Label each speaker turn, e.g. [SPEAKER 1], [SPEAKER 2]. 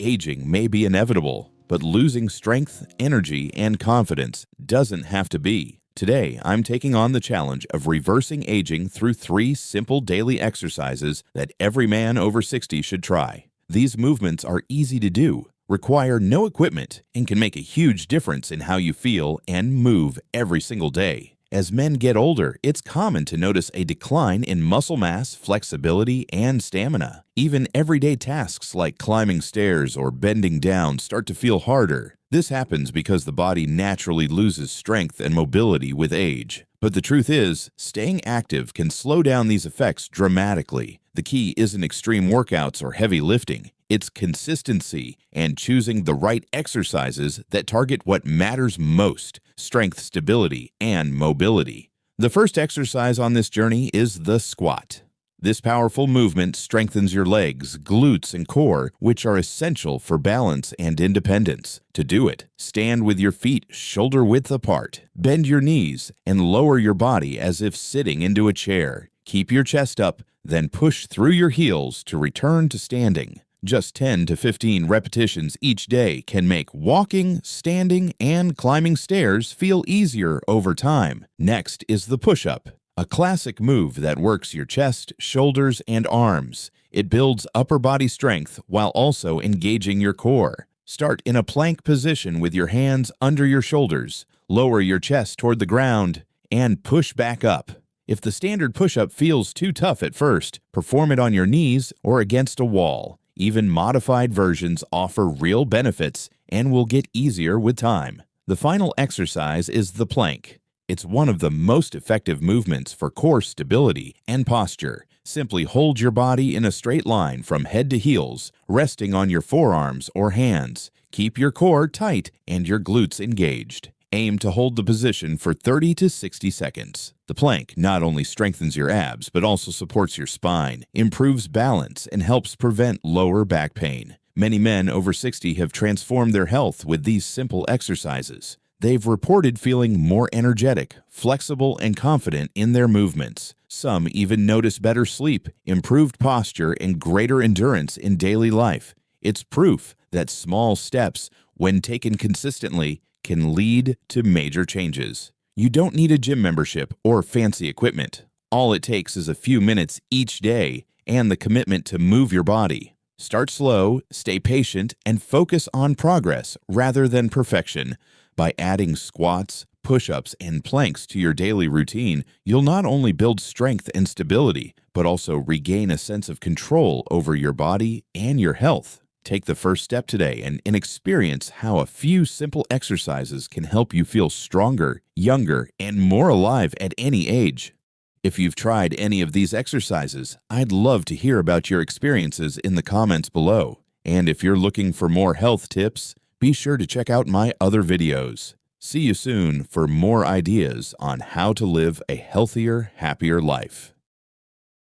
[SPEAKER 1] Aging may be inevitable, but losing strength, energy, and confidence doesn't have to be. Today, I'm taking on the challenge of reversing aging through 3 simple daily exercises that every man over 60 should try. These movements are easy to do, require no equipment, and can make a huge difference in how you feel and move every single day. As men get older, it's common to notice a decline in muscle mass, flexibility, and stamina. Even everyday tasks like climbing stairs or bending down start to feel harder. This happens because the body naturally loses strength and mobility with age. But the truth is, staying active can slow down these effects dramatically. The key isn't extreme workouts or heavy lifting. It's consistency and choosing the right exercises that target what matters most: strength, stability, and mobility. The first exercise on this journey is the squat. This powerful movement strengthens your legs, glutes, and core, which are essential for balance and independence. To do it, stand with your feet shoulder-width apart. Bend your knees and lower your body as if sitting into a chair. Keep your chest up, then push through your heels to return to standing. Just 10 to 15 repetitions each day can make walking, standing, and climbing stairs feel easier over time. Next is the push-up, a classic move that works your chest, shoulders, and arms. It builds upper body strength while also engaging your core. Start in a plank position with your hands under your shoulders. Lower your chest toward the ground and push back up. If the standard push-up feels too tough at first, perform it on your knees or against a wall. Even modified versions offer real benefits and will get easier with time. The final exercise is the plank. It's one of the most effective movements for core stability and posture. Simply hold your body in a straight line from head to heels, resting on your forearms or hands. Keep your core tight and your glutes engaged. Aim to hold the position for 30 to 60 seconds. The plank not only strengthens your abs, but also supports your spine, improves balance, and helps prevent lower back pain. Many men over 60 have transformed their health with these simple exercises. They've reported feeling more energetic, flexible, and confident in their movements. Some even notice better sleep, improved posture, and greater endurance in daily life. It's proof that small steps, when taken consistently, can lead to major changes. You don't need a gym membership or fancy equipment. All it takes is a few minutes each day and the commitment to move your body. Start slow, stay patient, and focus on progress rather than perfection. By adding squats, push-ups, and planks to your daily routine, you'll not only build strength and stability, but also regain a sense of control over your body and your health. Take the first step today and experience how a few simple exercises can help you feel stronger, younger, and more alive at any age. If you've tried any of these exercises, I'd love to hear about your experiences in the comments below. And if you're looking for more health tips, be sure to check out my other videos. See you soon for more ideas on how to live a healthier, happier life.